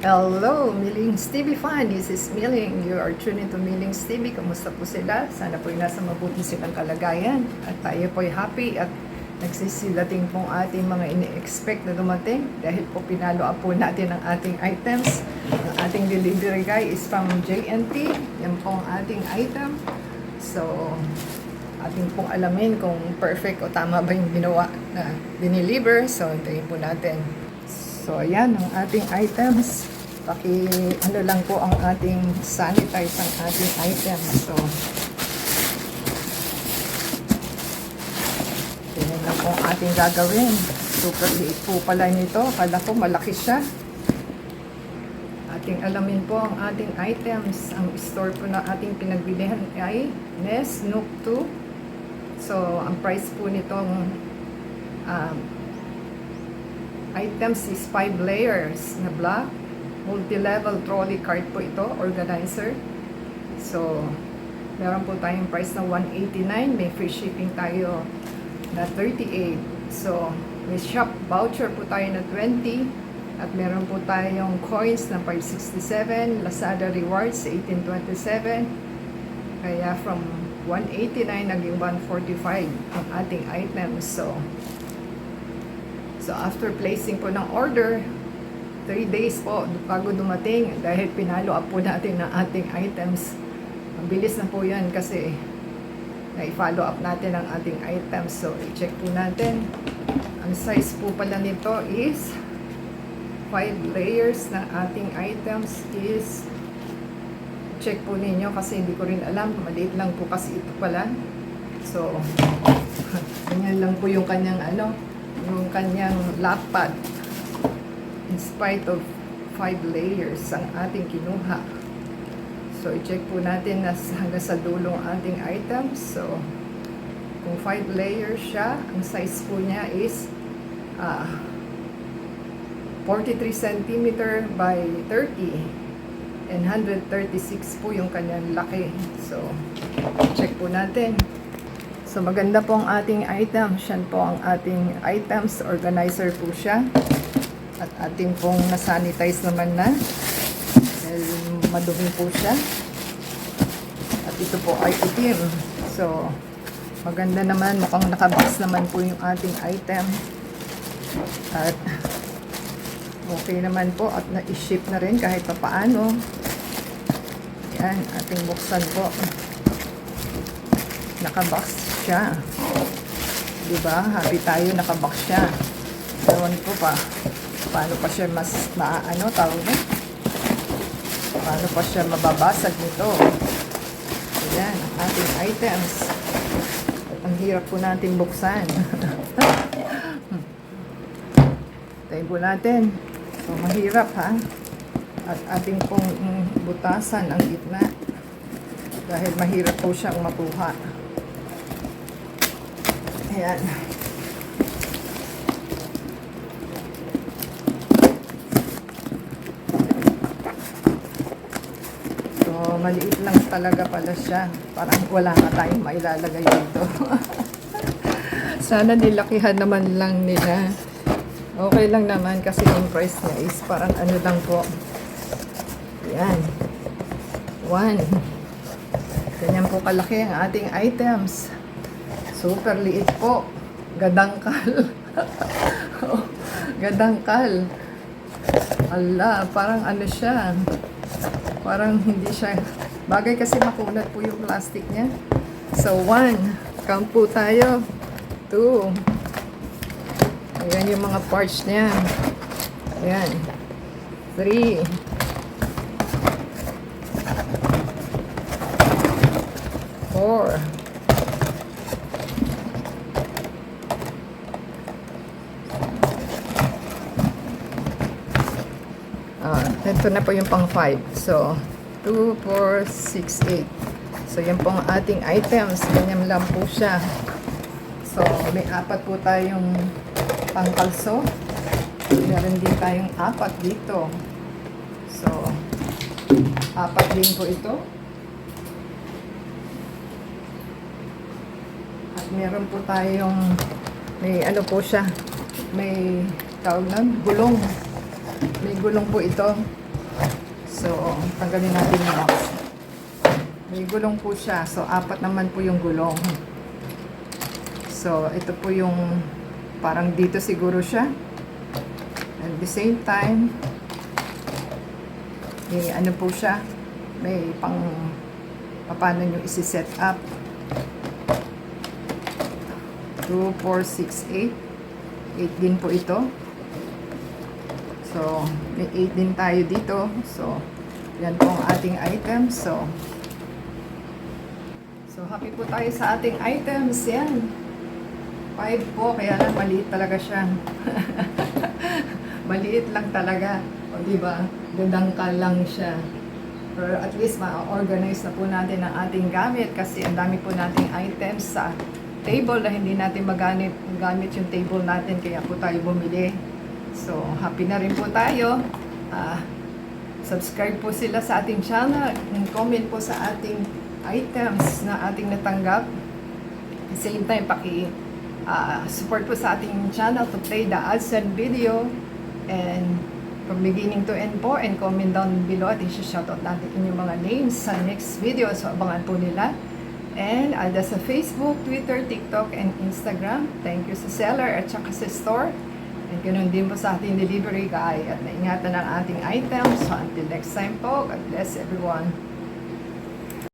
Hello, Millings TV fan. This is Milling. You are tuning to Millings TV. Kamusta po sila? Sana po nasa mabuti silang kalagayan. At tayo po ay happy at nagsisilating pong ating mga ini-expect na dumating. Dahil po pinalo up po natin ang ating items. Ang ating delivery guy is from JNT. Yan po ang ating item. So, ating pong alamin kung perfect o tama ba yung ginawa na dineliver. So, hintayin po natin. So, ayan ang ating items. Ano lang po ang ating sanitize ang ating items. So, yan lang po ang ating gagawin. Super liit po pala nito. Akala ko malaki siya. Ating alamin po ang ating items. Ang store po na ating pinagbilihan ay Nest Nook 2. So, ang price po nitong items is 5 layers na black. Multi-level trolley cart po ito, organizer. So, meron po tayong price na 189. May free shipping tayo na 38. So, may shop voucher po tayo na 20. At meron po tayong coins na 567. Lazada rewards 1827. Kaya from 189 naging 145 ang ating items. So after placing po ng order, 3 days po bago dumating dahil pinalo up po natin ang ating items. Ang bilis na po yan kasi na-follow up natin ang ating items. So i-check po natin. Ang size po pala nito is 5 layers ng ating items is check po ninyo kasi hindi ko rin alam. Maliit lang po kasi ito pala. So ganyan lang po yung kanyang yung kanyang lapad. In spite of 5 layers ang ating kinuha. So, i-check po natin na hanggang sa dulong ating items. So, kung 5 layers siya, ang size po niya is 43 cm by 30 and 136 po yung kanyang laki. So, check po natin. So, maganda po ang ating item. Siyan po ang ating items. Organizer po siya. At ating pong nasanitize naman na. Dahil madumi po siya. At ito po ay itim. So, maganda naman. Mukhang nakabox naman po yung ating item. At okay naman po. At na-ship na rin kahit pa paano. Yan, ating buksan po. Nakabox siya. Diba? Happy tayo, nakabox siya. Ewan ko pa. Paano pa siya tawag na? Paano pa siya mababasag nito? Ayan, ang ating items. At ang hirap po natin buksan. Tayo po natin. So, mahirap ha. At ating pong butasan ang gitna. Dahil mahirap po siyang makuha. Ayan. So, maliit lang talaga pala siya. Parang wala na tayong mailalagay dito. Sana nilakihan naman lang nila. Okay lang naman kasi yung price niya is parang lang po. Ayan. 1. Ganyan po kalaki ang ating items. Super liit po. Gadangkal. Gadangkal. Ala, parang siya. Parang hindi siya. Bagay kasi makunat po yung plastic niya. So, 1. Count po tayo. 2. Ayan yung mga parts niya. Ayan. 3. 4. Ito na po yung pang 5. So, 2, 4, 6, 8. So, yan po ang ating items. Ganyan lang po siya. So, may 4 po tayong pangkalso. Meron din tayong 4 dito. So, 4 din po ito. At meron po tayong may po siya. May tawag na, gulong. May gulong po ito. So, tanggalin natin yung box. May gulong po siya. So, 4 naman po yung gulong. So, ito po yung parang dito siguro siya. At the same time, ano po siya, may paano nyo isi-set up. 2, 4, 6, 8. 8 din po ito. So, may 8 din tayo dito. So, yan po ang ating items. So, happy po tayo sa ating items. Yan. 5 po, kaya lang maliit talaga siya. Maliit lang talaga. O, diba? Dadangkal lang siya. Pero at least ma-organize na po natin ang ating gamit kasi ang dami po nating items sa table na hindi natin gamit yung table natin, kaya po tayo bumili. So, happy na rin po tayo. Subscribe po sila sa ating channel. Comment po sa ating items na ating natanggap. At the same time, support po sa ating channel to play the ads and video. And from beginning to end po, and comment down below at i-shoutout natin inyong mga names sa next video. So, abangan po nila. And sa Facebook, Twitter, TikTok, and Instagram. Thank you sa seller at saka sa store. And ganoon din po sa ating delivery guy. At naingatan ang ating items. So until next time po, God bless everyone.